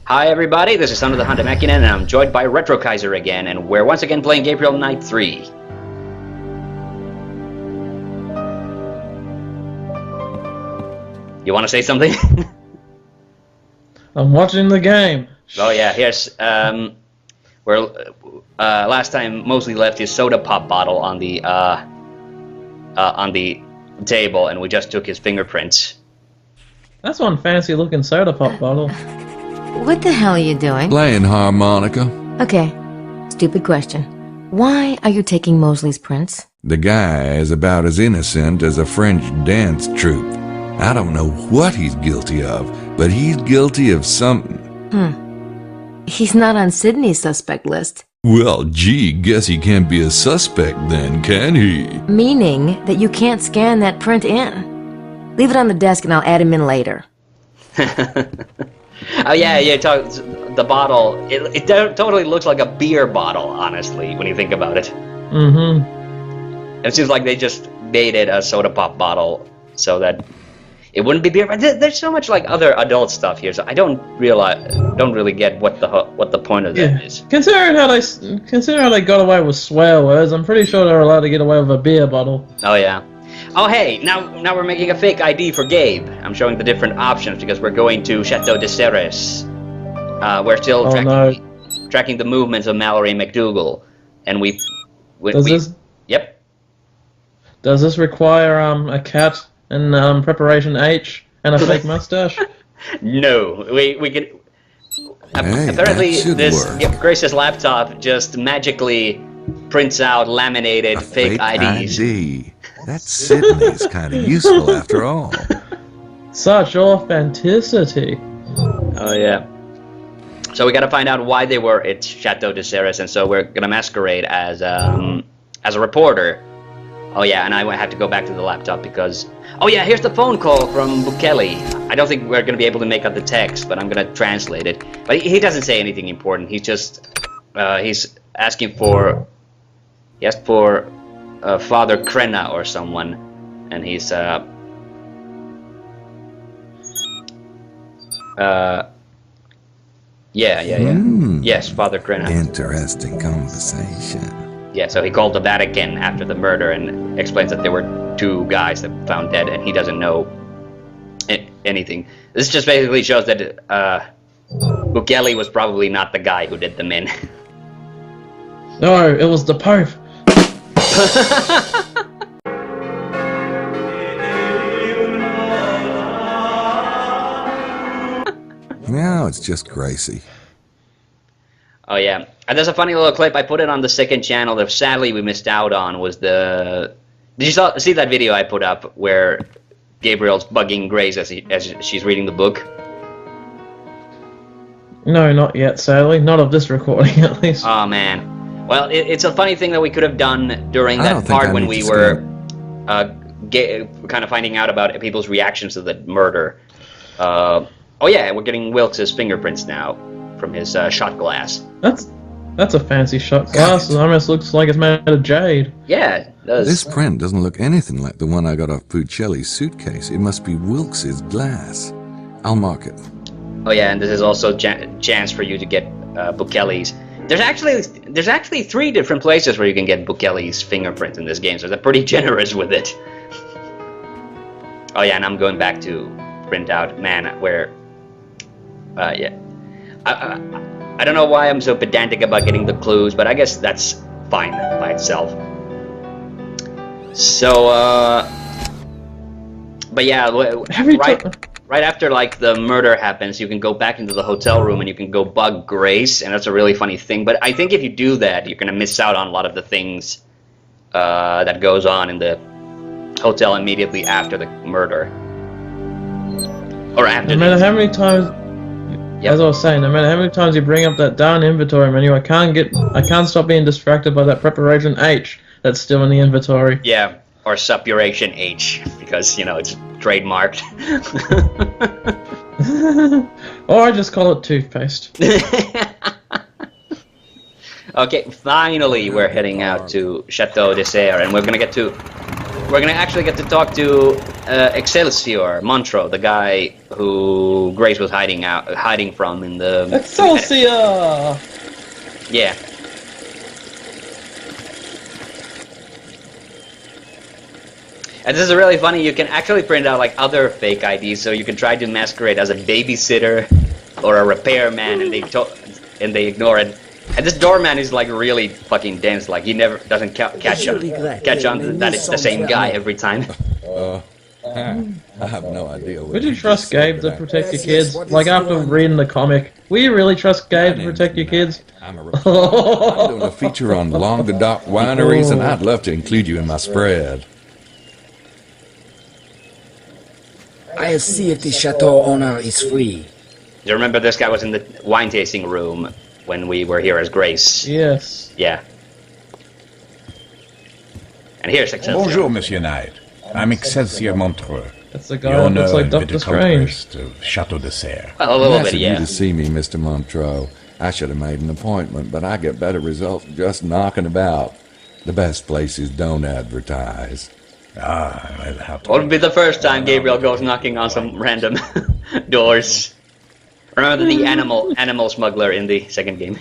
Hi everybody, this is son of TheHande and I'm joined by Retro Kaiser again, and we're once again playing Gabriel Knight 3. You want to say something? I'm watching the game. Oh yeah, here's where last time Mosley left his soda pop bottle on the table, and we just took his fingerprints. That's one fancy looking soda pop bottle. What the hell are you doing? Playing harmonica. Okay, stupid question. Why are you taking Mosley's prints? The guy is about as innocent as a French dance troupe. I don't know what he's guilty of, but he's guilty of something. He's not on Sydney's suspect list. Well, gee, guess he can't be a suspect then, can he? Meaning that you can't scan that print in. Leave it on the desk and I'll add him in later. Oh yeah, the bottle, it totally looks like a beer bottle, honestly, when you think about it. Mm-hmm. It seems like they just made it a soda pop bottle so that it wouldn't be beer. But there's so much like other adult stuff here, so I don't really get what the point of that is. Considering how they got away with swear words, I'm pretty sure they're allowed to get away with a beer bottle. Oh yeah. Oh hey, now we're making a fake ID for Gabe. I'm showing the different options because we're going to Chateau de Ceres. We're still tracking the movements of Mallory McDougal, and Yep. Does this require a cat and preparation H and a fake mustache? No, we can. Apparently, Grace's laptop just magically prints out laminated fake IDs. ID. That Sydney's kind of useful after all. Such authenticity. Oh yeah. So we gotta find out why they were at Chateau de Ceres, and so we're gonna masquerade as a reporter. Oh yeah, and I have to go back to the laptop because... Oh yeah, here's the phone call from Bukele. I don't think we're gonna be able to make out the text, but I'm gonna translate it. But he doesn't say anything important. He's just he's asking for... He asked for Father Krenna or someone, and he's yes, Father Krenna. Interesting conversation. Yeah, so he called the Vatican after the murder and explains that there were two guys that found dead, and he doesn't know anything. This just basically shows that Bukele was probably not the guy who did them in. No, it was the Pope. Now it's just Gracie. Oh yeah, and there's a funny little clip. I put it on the second channel that sadly we missed out on. Was the... Did you see that video I put up where Gabriel's bugging Grace as she's reading the book? No, not yet, sadly. Not of this recording, at least. Oh man. Well, it's a funny thing that we could have done during that part when we were kind of finding out about people's reactions to the murder. Oh yeah, we're getting Wilkes' fingerprints now from his shot glass. That's a fancy shot glass. It almost looks like it's made of jade. Yeah, it does. This print doesn't look anything like the one I got off Puccelli's suitcase. It must be Wilkes' glass. I'll mark it. Oh yeah, and this is also chance for you to get Bukele's. There's actually 3 different places where you can get Bukele's fingerprints in this game, so they're pretty generous with it. Oh yeah, and I'm going back to print out, man, where... yeah. I don't know why I'm so pedantic about getting the clues, but I guess that's fine by itself. So, but yeah, right after like the murder happens, you can go back into the hotel room and you can go bug Grace, and that's a really funny thing. But I think if you do that, you're gonna miss out on a lot of the things that goes on in the hotel immediately after the murder, or after. No matter how many times, as I was saying, no matter how many times you bring up that darn inventory menu, I can't stop being distracted by that preparation H that's still in the inventory. Yeah. Or suppuration H, because, you know, it's trademarked. Or I just call it toothpaste. Okay, finally we're heading out to Chateau de Serres, and we're gonna get to we're gonna actually get to talk to Excelsior Montreux, the guy who Grace was hiding from in the... Excelsior! Yeah. And this is really funny, you can actually print out like other fake IDs, so you can try to masquerade as a babysitter or a repairman, and they ignore it. And this doorman is like really fucking dense, like he never doesn't catch on that it's the same guy every time. I have no idea. Would you trust Gabe to protect your kids? Like after reading the comic, will you really trust Gabe to protect your kids? I'm doing a feature on Languedoc wineries, and I'd love to include you in my spread. I'll see if the chateau owner is free. You remember this guy was in the wine tasting room when we were here as Grace? Yes. Yeah. And here's Excelsior. Bonjour, Monsieur Knight. I'm Excelsior Montreux. That's the guy that looks like Dr. Strange. Of Chateau de Serre. Well, a little Nice bit, of yeah. you to see me, Mr. Montreux. I should have made an appointment, but I get better results just knocking about. The best places don't advertise. Ah, I'll have to... Won't be the first time Gabriel goes knocking on some random doors. Remember the animal smuggler in the second game?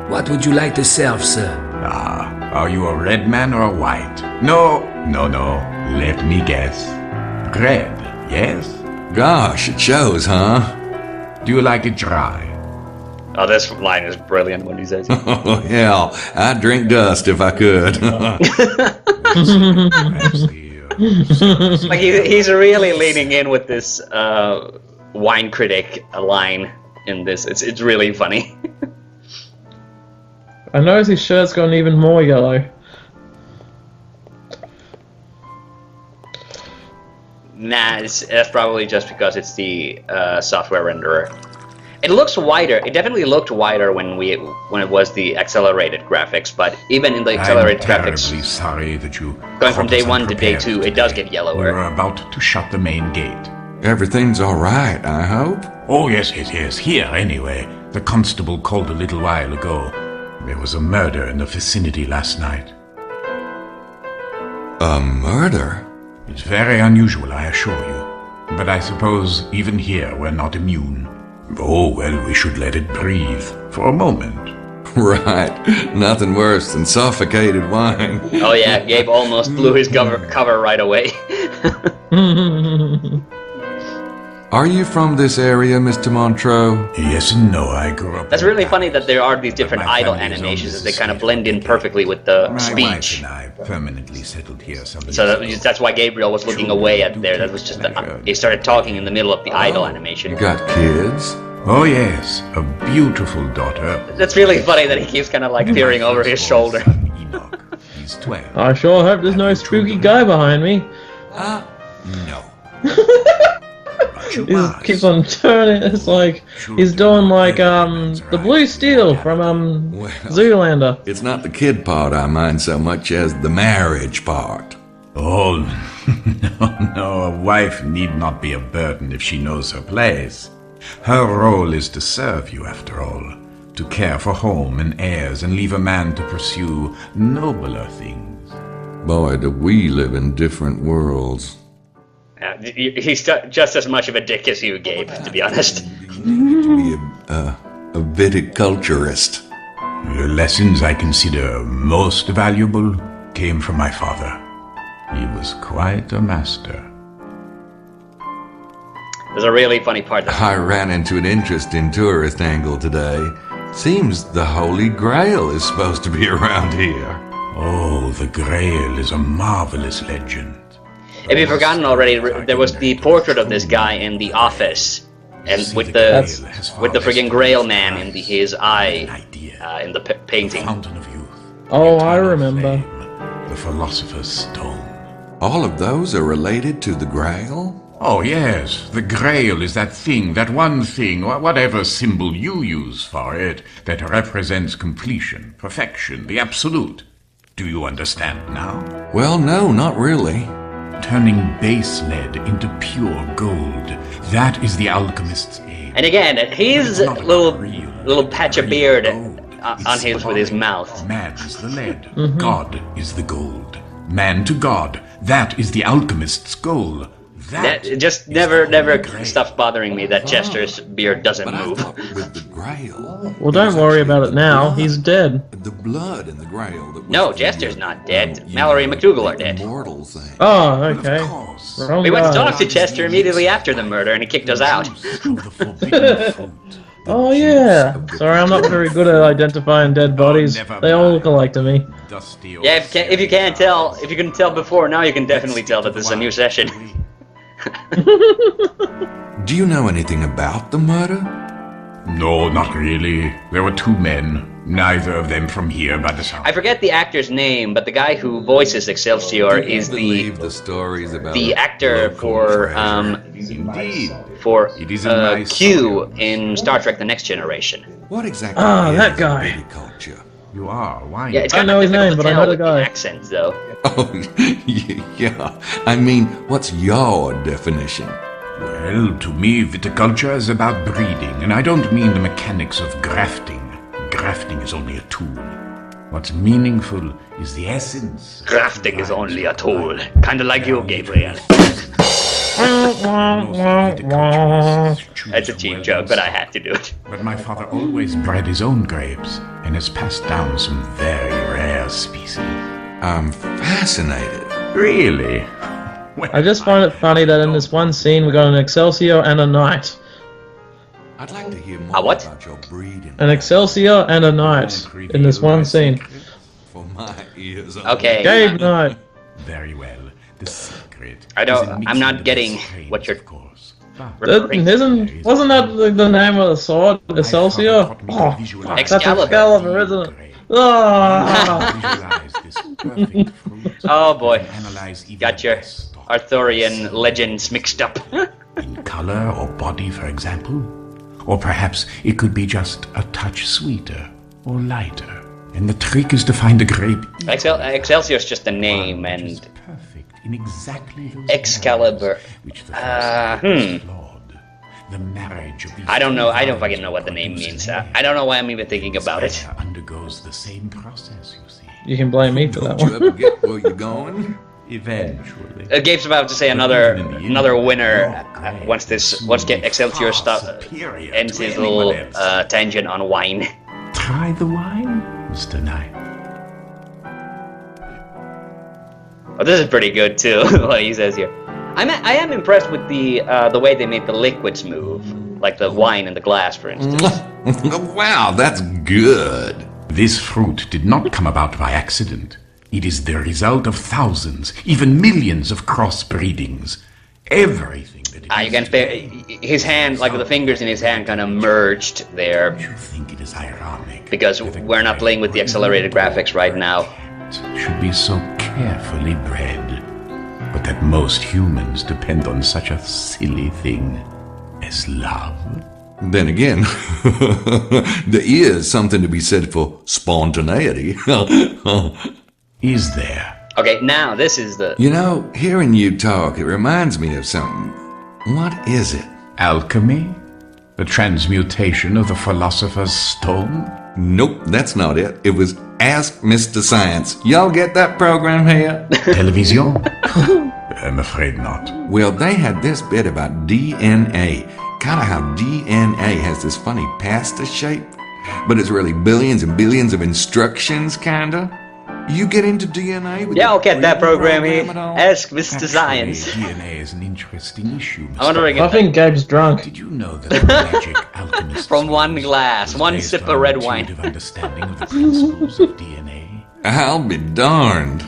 What would you like to serve, sir? Ah, are you a red man or a white? No. Let me guess. Red, yes? Gosh, it shows, huh? Do you like it dry? Oh, this line is brilliant when he says it. Oh, hell, I'd drink dust if I could. Like he's really leaning in with this wine critic line in this. It's really funny. I noticed his shirt's gone even more yellow. Nah, that's probably just because it's the software renderer. It looks wider. It definitely looked wider when it was the accelerated graphics, but even in the accelerated graphics, I'm terribly sorry that you... going from day 1 to day 2, it does get yellower. We're about to shut the main gate. Everything's all right, I hope. Oh, yes. Here, anyway. The constable called a little while ago. There was a murder in the vicinity last night. A murder? It's very unusual, I assure you. But I suppose even here we're not immune. Oh, well, we should let it breathe for a moment. Right. Nothing worse than suffocated wine. Oh yeah, Gabe almost blew his cover right away. Are you from this area, Mr. Montreux? Yes and no, I grew up... That's really funny that there are these different My idle family is on animations, this that they kind of estate blend in for perfectly with the My speech. wife and I permanently settled here some years So ago. that's why Gabriel was looking away at there. That was just he started talking in the middle of the idle animation. You got kids? Oh yes, a beautiful daughter. That's really funny that he keeps kind of like peering over his shoulder. Enoch. He's 12. I sure hope there's no spooky guy behind me. No. He just keeps on turning. It's like he's doing like the blue steel from Well, Zoolander. it's not the kid part I mind so much as the marriage part. Oh, no, a wife need not be a burden if she knows her place. Her role is to serve you, after all, to care for home and heirs and leave a man to pursue nobler things. Boy, do we live in different worlds. He's just as much of a dick as you, Gabe, to be honest. To be a viticulturist. The lessons I consider most valuable came from my father. He was quite a master. There's a really funny part. I ran into an interesting tourist angle today. Seems the Holy Grail is supposed to be around here. Oh, the Grail is a marvelous legend. If you've forgotten already, there was the portrait of this guy in the office, and with the friggin' Grail man in his eye in the painting. Fountain of youth. Oh, I remember. The Philosopher's Stone. All of those are related to the Grail? Oh, yes. The Grail is that thing, that one thing, or whatever symbol you use for it, that represents completion, perfection, the absolute. Do you understand now? Well, no, not really. Turning base lead into pure gold. That is the alchemist's aim. And again, his It's not about little patch of beard gold. on his with his mouth. Man is the lead. God is the gold. Man to God. That is the alchemist's goal. That That just is never the Holy Grail. stops bothering me that Chester's beard doesn't But I move. thought with the Grail. Well, don't worry about it now. He's dead. The blood in the Grail. That was No, the, Jester's not dead. you Mallory know, and McDougal are the dead. Immortal thing. Oh, But okay. of course. Wrong We went to guy. talk to Chester immediately after the murder, and he kicked us out. Of the forbidden fruit. Oh yeah. Sorry, I'm not very good at identifying dead bodies. never They all look mind. alike to me. Dusty Yeah, if you can't tell, if you couldn't tell before, now you can definitely tell that this is a new session. Do you know anything about the murder? No, not really. There were two men. Neither of them from here by the sound. I forget the actor's name, but the guy who voices Excelsior Do you is believe the stories about the a actor local for treasure? Indeed. Q It is a nice Q in Star Trek: The Next Generation. What exactly Ah, is that guy. viticulture? You are. Why? Yeah, it's I kind know of his difficult name, to but I tell know the with guy. accent, though. Oh, yeah. I mean, what's your definition? Well, to me, viticulture is about breeding, and I don't mean the mechanics of grafting. Grafting is only a tool. What's meaningful is the essence. of Grafting is the only a vines tool, of life. kind of like you, Gabriel. That's a cheap joke, but I had to do it. But my father always bred his own grapes, and has passed down some very rare species. I'm fascinated. Really? Well, I just find it funny that in this one scene we got an Excelsior and a Knight. I'd like to hear more what? about your breeding. An Excelsior and a Knight in this one scene. For my ears. Okay. Gabe Knight. Very well. The secret. I don't- is in I'm not mixing the getting strains, what you're- of course. But Wasn't that the name of the sword? Excelsior? Oh, fuck, that's Excalibur, isn't it? Ah! Oh boy, got your Arthurian legends mixed up. In color or body, for example. Or perhaps it could be just a touch sweeter or lighter. And the trick is to find a grape. Excelsior's just a name, which is and perfect in exactly those Excalibur. areas which the first is flawed. The marriage of these I don't know. I don't two fucking know what the name produced means. an I don't know why I'm even thinking about it. fire undergoes the same process, you see. You can blame me for that Don't you ever one. get where you're going? Eventually. Gabe's about to say another winner once Excelsior ends his little tangent on wine. Try the wine, Mr. Knight. Oh, this is pretty good too. What he says here. I am impressed with the way they made the liquids move, like the wine in the glass, for instance. Wow, that's good. This fruit did not come about by accident. It is the result of thousands, even millions of crossbreedings. Everything that it You can his hand, like the fingers in his hand, kind of merged there Don't you think it is ironic? because that a we're not playing with the accelerated graphics right now. cat should be so carefully bred, but that most humans depend on such a silly thing as love. Then again, there is something to be said for spontaneity. Is there? Okay, now this is the. You know, hearing you talk, it reminds me of something. What is it? Alchemy? The transmutation of the philosopher's stone? Nope, that's not it. It was Ask Mr. Science. Y'all get that program here? Television? I'm afraid not. Well, they had this bit about DNA. Kind of how DNA has this funny pasta shape, but it's really billions and billions of instructions, kinda. You get into DNA with Yeah, the I'll get that breeding program here. at all? Ask Mr. Actually, Science. DNA is an interesting issue, Mr. I'm wondering I if think Gabe's drunk. Did you know that the magic alchemist From one glass, one based sip of on red intuitive wine. understanding of the principles of DNA? I'll be darned.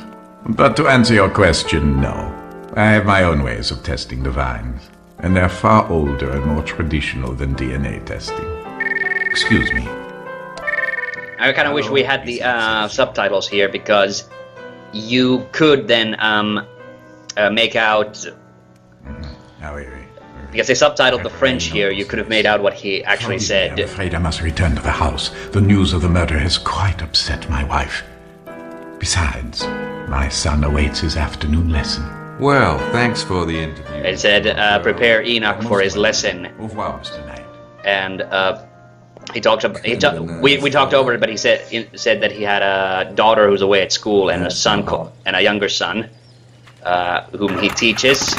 But to answer your question, no. I have my own ways of testing the vines, and they're far older and more traditional than DNA testing. Excuse me. I kind of wish we had the subtitles here because you could then make out. Because they subtitled the French here, you could have made out what he actually I'm said. afraid I must return to the house. The news of the murder has quite upset my wife. Besides, my son awaits his afternoon lesson. Well, thanks for the interview. It said, prepare Enoch for his lesson. Au revoir, Mr. Knight. and he talks about. We talked over it, but he said that he had a daughter who's away at school and a son and a younger son, whom he teaches.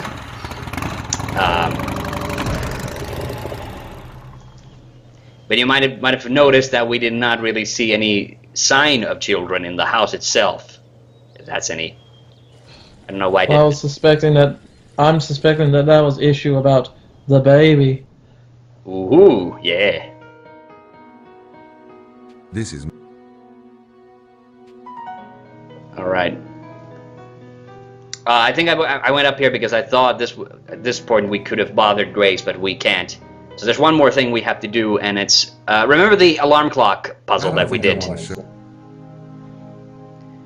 But you might have noticed that we did not really see any sign of children in the house itself. If that's any, I don't know why. I'm suspecting that that was issue about the baby. Ooh, yeah. This is... Alright. I think I went up here because I thought at this point we could have bothered Grace, but we can't. So there's one more thing we have to do, and it's... remember the alarm clock puzzle that we did?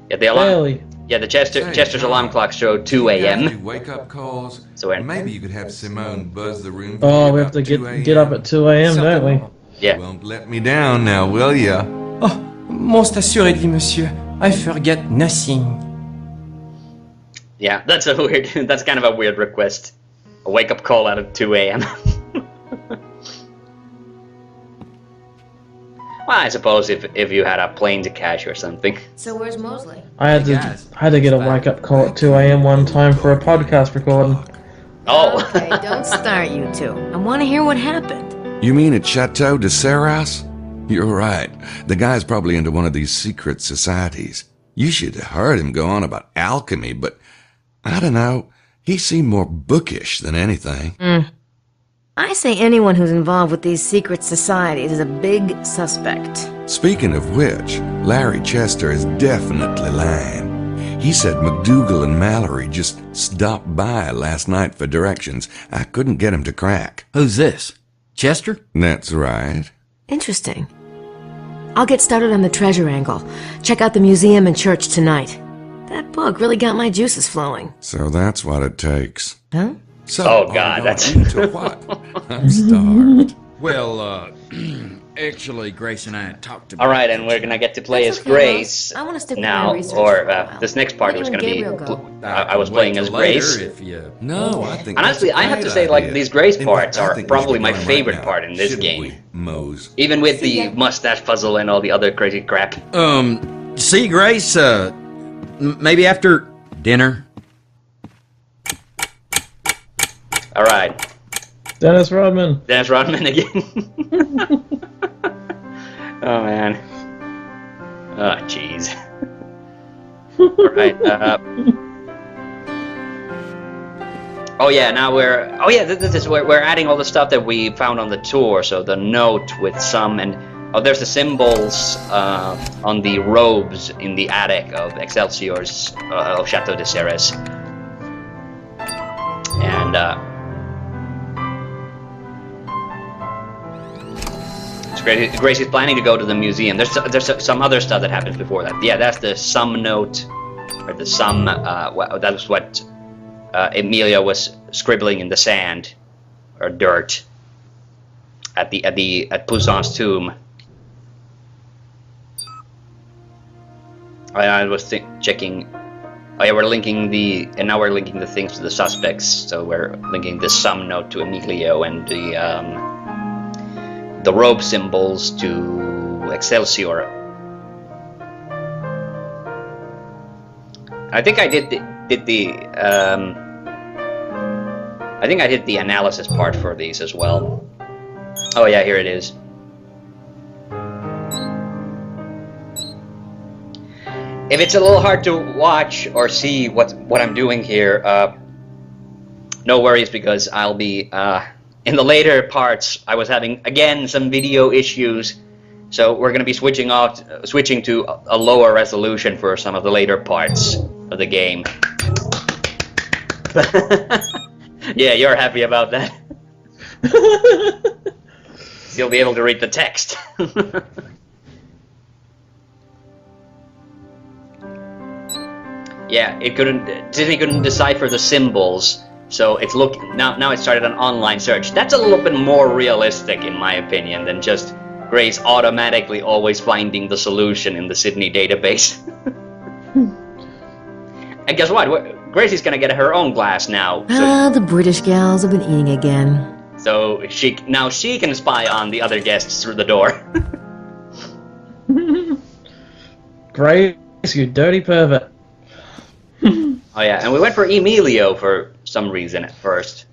Yeah, the alarm... Really? Yeah, the Chester's alarm clock showed 2 a.m. Wake up calls. So Maybe you could have Simone buzz the room. Oh, we have to get up at 2 a.m., don't we? Yeah. Won't let me down now, will ya? Oh, most assuredly, monsieur. I forget nothing. Yeah, that's kind of a weird request. A wake-up call out of 2 a.m. Well, I suppose if you had a plane to catch or something. So where's Mosley? I had to get a wake-up call at 2 a.m. one time for a podcast recording. Oh. Okay, don't start, you two. I want to hear what happened. You mean at Chateau de Serras? You're right. The guy's probably into one of these secret societies. You should have heard him go on about alchemy, but I don't know. He seemed more bookish than anything. I say anyone who's involved with these secret societies is a big suspect. Speaking of which, Larry Chester is definitely lying. He said McDougal and Mallory just stopped by last night for directions. I couldn't get him to crack. Who's this? Chester? That's right. Interesting. I'll get started on the treasure angle. Check out the museum and church tonight. That book really got my juices flowing. So that's what it takes. Huh? So, Oh, God, that's... into what? I'm starved. Well, actually, Grace and I talked about... Alright, and we're gonna get to play That's as okay, Grace Rose. I wanna stick with now, my research or for a while. this next part Where was do gonna you be... and Gabriel go? I was playing as Grace. No, I think Honestly, that's a I have to great say, like, idea. these Grace In parts fact, I are think we probably should my go right favorite now. part in this Shouldn't game. we, Mose? Even with the mustache puzzle and all the other crazy crap. See, Grace, maybe after dinner? Alright, Dennis Rodman. Dennis Rodman again. Oh, man. Oh, jeez. Alright, oh yeah, now we're... Oh yeah, this is where we're adding all the stuff that we found on the tour. So the note with some... and oh, there's the symbols on the robes in the attic of Excelsior's... of Chateau de Serres. And, Grace is planning to go to the museum. There's some other stuff that happens before that. Yeah, that's the sum note, or the sum. That was what Emilia was scribbling in the sand or dirt at Poussin's tomb. I was checking. Oh yeah, we're linking now we're linking the things to the suspects. So we're linking the sum note to Emilio and the robe symbols to Excelsior. I think I did the analysis part for these as well. Oh yeah, here it is. If it's a little hard to watch or see what I'm doing here, no worries, because I'll be in the later parts. I was having again some video issues, so we're gonna be switching to a lower resolution for some of the later parts of the game. Yeah, you're happy about that. You'll be able to read the text. Yeah, Disney couldn't decipher the symbols. So it's now it started an online search. That's a little bit more realistic, in my opinion, than just Grace automatically always finding the solution in the Sydney database. And guess what? Gracie's gonna get her own glass now. Ah, the British gals have been eating again. So she can spy on the other guests through the door. Grace, you dirty pervert. Oh yeah, and we went for Emilio for some reason at first.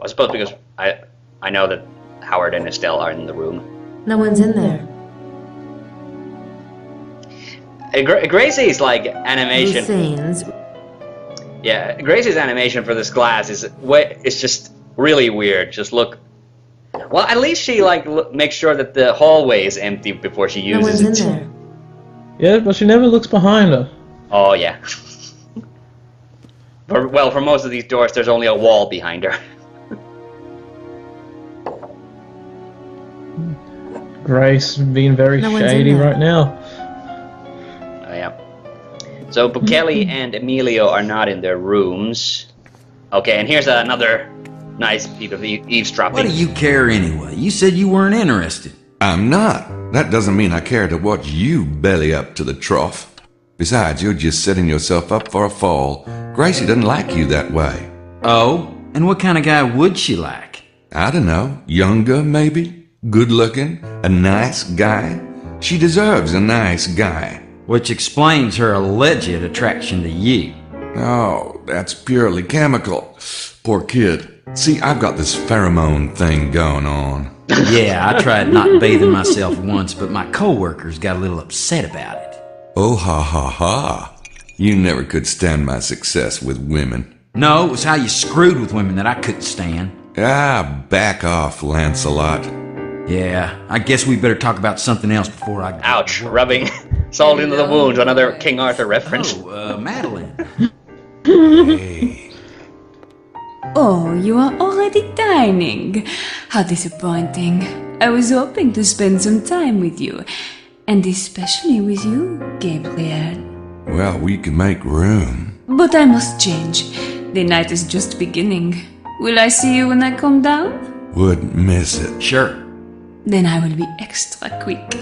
I suppose because I know that Howard and Estelle are in the room. No one's in there. Gracie's like animation. Hussein's. Yeah, Gracie's animation for this class is just really weird. Just look. Well, at least she like makes sure that the hallway is empty before she No uses one's it. in there. Yeah, but she never looks behind her. Oh yeah. For most of these doors, there's only a wall behind her. Grace being very No one's in shady there. right now. Oh yeah. So Bukele and Emilio are not in their rooms. Okay, and here's another nice piece of eavesdropping. What do you care anyway? You said you weren't interested. I'm not. That doesn't mean I care to watch you belly up to the trough. Besides, you're just setting yourself up for a fall. Gracie doesn't like you that way. Oh? And what kind of guy would she like? I don't know. Younger, maybe? Good looking? A nice guy? She deserves a nice guy. Which explains her alleged attraction to you. Oh, that's purely chemical. Poor kid. See, I've got this pheromone thing going on. Yeah, I tried not bathing myself once, but my coworkers got a little upset about it. Oh, ha, ha, ha. You never could stand my success with women. No, it was how you screwed with women that I couldn't stand. Ah, back off, Lancelot. Yeah, I guess we better talk about something else before I... Ouch! Rubbing salt into the wounds. Another King Arthur reference. Oh, Madeline. Hey. Oh, you are already dining. How disappointing. I was hoping to spend some time with you. And especially with you, Gabriel. Well, we can make room. But I must change. The night is just beginning. Will I see you when I come down? Wouldn't miss it. Sure. Then I will be extra quick.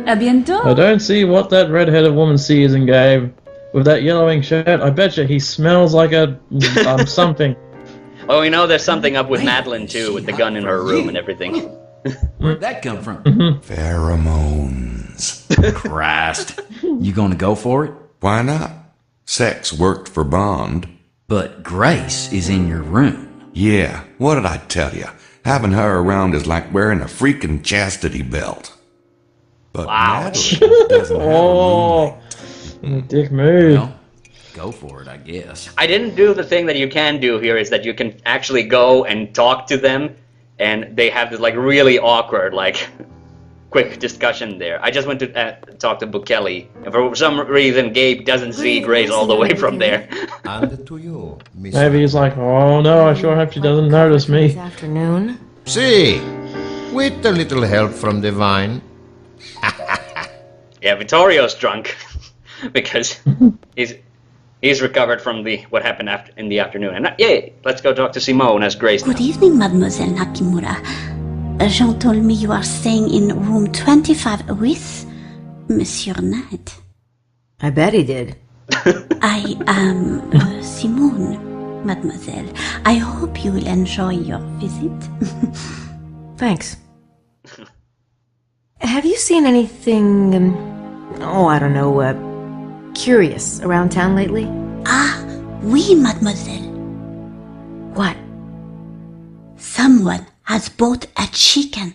A bientôt. I don't see what that red-headed woman sees in Gabe. With that yellowing shirt, I bet you he smells like a... something. Well, we know there's something up with Madeline too, with the gun in her room and everything. Where'd that come from? Pheromones. Christ. You gonna go for it? Why not? Sex worked for Bond. But Grace is in your room. Yeah, what did I tell you? Having her around is like wearing a freaking chastity belt. But Wow. Madeline doesn't have a Oh, dick move. Well, go for it, I guess. I didn't do the thing that you can do here, is that you can actually go and talk to them, and they have this like really awkward, like, quick discussion there. I just went to talk to Bukele, and for some reason Gabe doesn't see Grace all the way from there. And to you, Miss. Maybe he's like, oh no, I sure hope she doesn't notice This me. afternoon. See, with a little help from the vine. Yeah, Vittorio's drunk because he's recovered from what happened in the afternoon. And yay, let's go talk to Simone as Grace. Good evening, Mademoiselle Nakimura. Jean told me you are staying in room 25 with Monsieur Knight. I bet he did. I am Simone, Mademoiselle. I hope you will enjoy your visit. Thanks. Have you seen anything, I don't know, curious around town lately? Ah, oui, Mademoiselle. What? Someone has bought a chicken.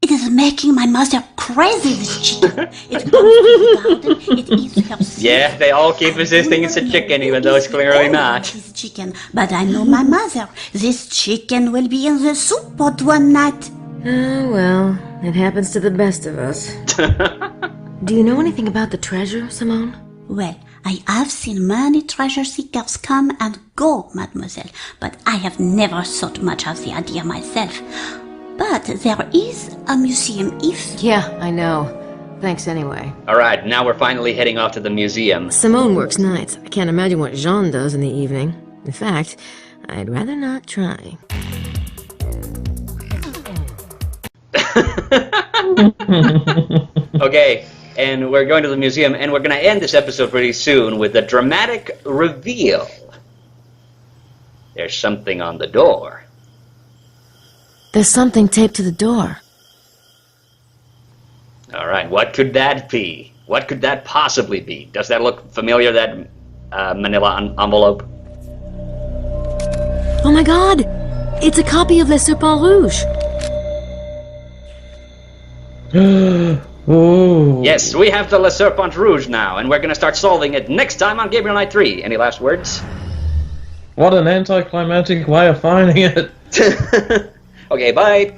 It is making my mother crazy, this chicken. It comes to the garden, it eats her seeds. Yeah, they all keep insisting it's a chicken, even though it's clearly not. This chicken, but I know my mother. This chicken will be in the soup pot one night. Oh, well, it happens to the best of us. Do you know anything about the treasure, Simone? Well, I have seen many treasure seekers come and go, mademoiselle, but I have never thought much of the idea myself. But there is a museum if... Yeah, I know. Thanks anyway. Alright, now we're finally heading off to the museum. Simone works nights. I can't imagine what Jean does in the evening. In fact, I'd rather not try. Okay, and we're going to the museum, and we're going to end this episode pretty soon with a dramatic reveal. There's something on the door. There's something taped to the door. Alright, what could that be? What could that possibly be? Does that look familiar, that manila envelope? Oh my god! It's a copy of Le Serpent Rouge! Oh. Yes, we have the Le Serpent Rouge now, and we're gonna start solving it next time on Gabriel Knight 3. Any last words? What an anticlimactic way of finding it. Okay, bye!